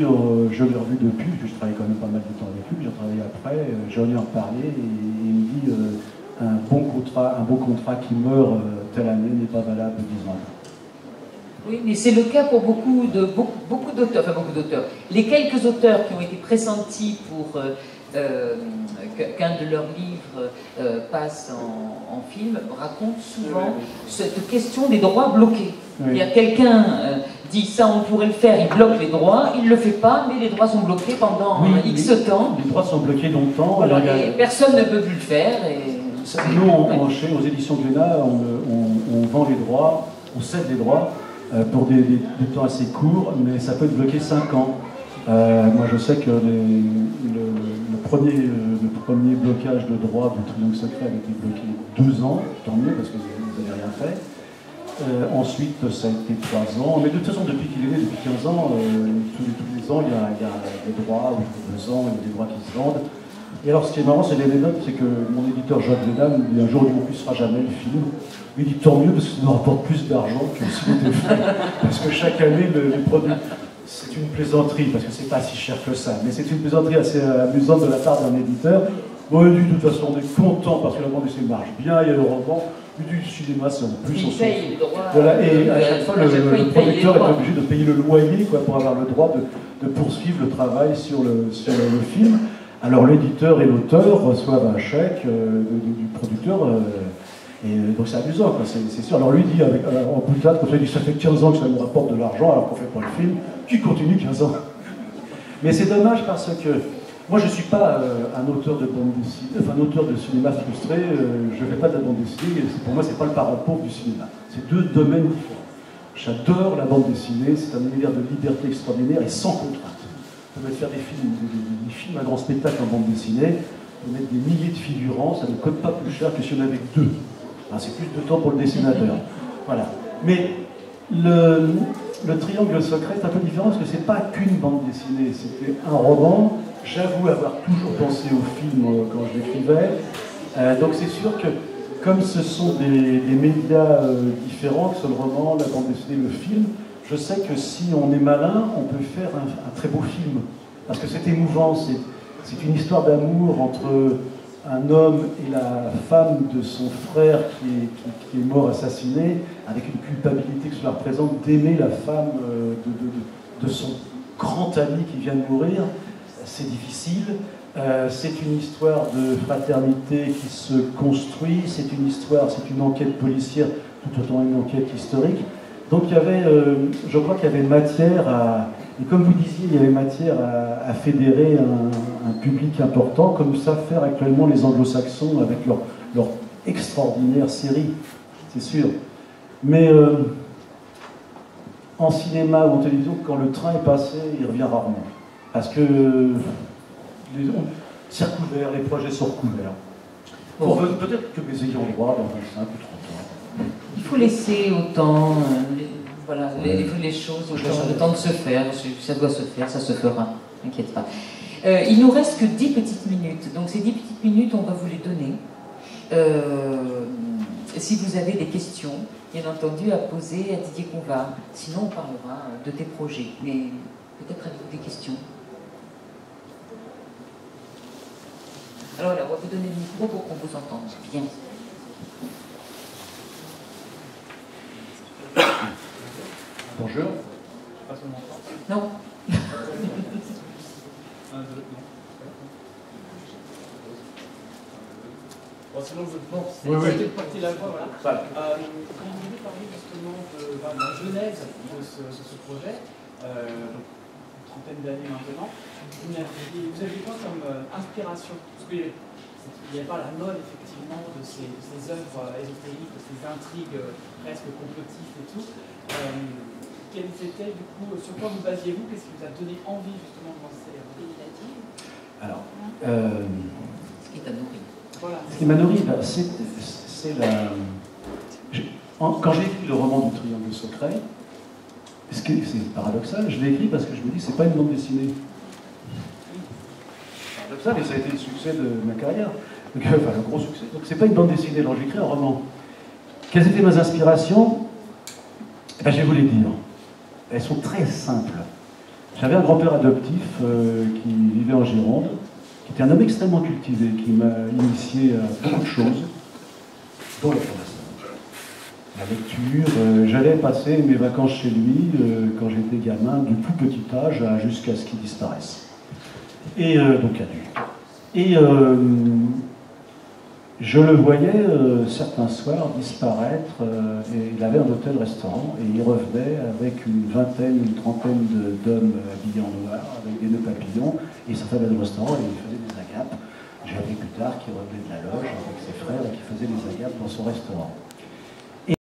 je l'ai revu depuis, parce que je travaille quand même pas mal de temps avec lui, j'ai travaillé après, j'en ai reparlé, et il me dit un beau contrat qui meurt telle année n'est pas valable 10 ans après. Oui, mais c'est le cas pour beaucoup d'auteurs, enfin beaucoup d'auteurs. Les quelques auteurs qui ont été pressentis pour qu'un de leurs livres passe en film racontent souvent cette question des droits bloqués. Il y a quelqu'un dit ça, on pourrait le faire, il bloque les droits, il ne le fait pas, mais les droits sont bloqués pendant X temps. Les droits sont bloqués longtemps. Voilà, et personne ne peut plus le faire. Et... Nous, aux éditions Glénat, on vend les droits, on cède les droits pour des temps assez courts, mais ça peut être bloqué 5 ans. Moi, je sais que le premier blocage de droit du Triangle Secret a été bloqué 2 ans, tant mieux, parce que vous n'avez rien fait. Ensuite, ça a été 3 ans. Mais de toute façon, depuis qu'il est né, depuis 15 ans, tous les ans, il y a des droits, ou 2 ans, il y a des droits qui se vendent. Et alors, ce qui est marrant, c'est l'anecdote, c'est que mon éditeur Jacques Lédan, il dit un jour, il ne sera jamais le film. Il dit tant mieux, parce que ça nous rapporte plus d'argent que s'il était fait. Parce que chaque année, les produits. C'est une plaisanterie, parce que c'est pas si cher que ça, mais c'est une plaisanterie assez amusante de la part d'un éditeur. Bon, il dit, de toute façon, on est content parce que la bande dessinée marche bien, il y a le roman. Du cinéma, c'est en plus. Il paye les droits. Voilà, et à chaque fois, le producteur est obligé de payer le loyer pour avoir le droit de poursuivre le travail sur le film. Alors l'éditeur et l'auteur reçoivent un chèque du producteur, et donc c'est amusant, c'est sûr. Alors lui dit, en boutade, quand il dit ça fait 15 ans que ça nous rapporte de l'argent alors qu'on fait pas le film, qui continue 15 ans. Mais c'est dommage parce que moi je ne suis pas un auteur de bande dessinée, enfin un auteur de cinéma frustré, je ne fais pas de la bande dessinée, et pour moi c'est pas le parent pauvre du cinéma. C'est 2 domaines différents. J'adore la bande dessinée, c'est un univers de liberté extraordinaire et sans contrainte. On peut faire des films à grand spectacle en bande dessinée, on peut mettre des milliers de figurants, ça ne coûte pas plus cher que si on avait que 2. C'est plus de temps pour le dessinateur. Voilà. Mais le Triangle Secret est un peu différent parce que c'est pas qu'une bande dessinée, c'était un roman. J'avoue avoir toujours pensé au film quand je l'écrivais. Donc c'est sûr que comme ce sont des médias différents, que ce soit le roman, la bande dessinée, le film, je sais que si on est malin, on peut faire un très beau film. Parce que c'est émouvant, c'est une histoire d'amour entre un homme et la femme de son frère qui est mort assassiné, avec une culpabilité que cela représente d'aimer la femme de son grand ami qui vient de mourir. C'est difficile. C'est une histoire de fraternité qui se construit, c'est une enquête policière tout autant une enquête historique. Donc il y avait, je crois qu'il y avait matière et comme vous disiez, il y avait matière à fédérer un public important, comme savent faire actuellement les anglo-saxons avec leur extraordinaire série, c'est sûr. Mais en cinéma ou en télévision, quand le train est passé, il revient rarement. Parce que c'est recouvert, les projets sont recouverts. Bon, peut-être que mes ayants droit dans 25 ou 30 ans. Il faut laisser autant voilà, les choses, le temps de se faire. Ça doit se faire, ça se fera. N'inquiète pas. Il nous reste que 10 petites minutes. Donc ces 10 petites minutes, on va vous les donner. Si vous avez des questions, bien entendu, à poser à Didier Convard. Sinon, on parlera de tes projets. Mais peut-être avez-vous des questions. Alors là, on va vous donner le micro pour qu'on vous entende. Bien. Bonjour. Non. Bon, sinon, bon, oui. Cette partie-là, voilà. Quand vous avez parlé justement de la genèse de ce projet, une trentaine d'années maintenant, vous avez quoi comme inspiration? Parce qu'il n'y avait pas la mode, effectivement, de ces œuvres ésotériques, de ces intrigues presque complotistes et tout. Quels étaient, du coup, sur quoi vous basiez-vous? Qu'est-ce qui vous a donné envie, justement, de lancer Alors, ce qui t'a nourri. Voilà. Ce qui m'a nourri, c'est la... Quand j'ai écrit le roman du Triangle Secret, c'est paradoxal, je l'ai écrit parce que je me dis c'est pas une bande dessinée. Paradoxal, et ça a été le succès de ma carrière. Donc, enfin, le gros succès. Donc c'est pas une bande dessinée, alors j'ai écrit un roman. Quelles étaient mes inspirations? Je vais vous les dire. Elles sont très simples. J'avais un grand-père adoptif qui vivait en Gironde, qui était un homme extrêmement cultivé, qui m'a initié à beaucoup de choses, dont la foresterie, la lecture. J'allais passer mes vacances chez lui quand j'étais gamin, du plus petit âge jusqu'à ce qu'il disparaisse. Et donc adulte. Et je le voyais certains soirs disparaître, et il avait un hôtel-restaurant, et il revenait avec une vingtaine, une trentaine d'hommes habillés en noir, avec des nœuds papillons, et il sortait du restaurant et il faisait des agapes. J'ai appris plus tard qu'il revenait de la loge avec ses frères et qu'il faisait des agapes dans son restaurant.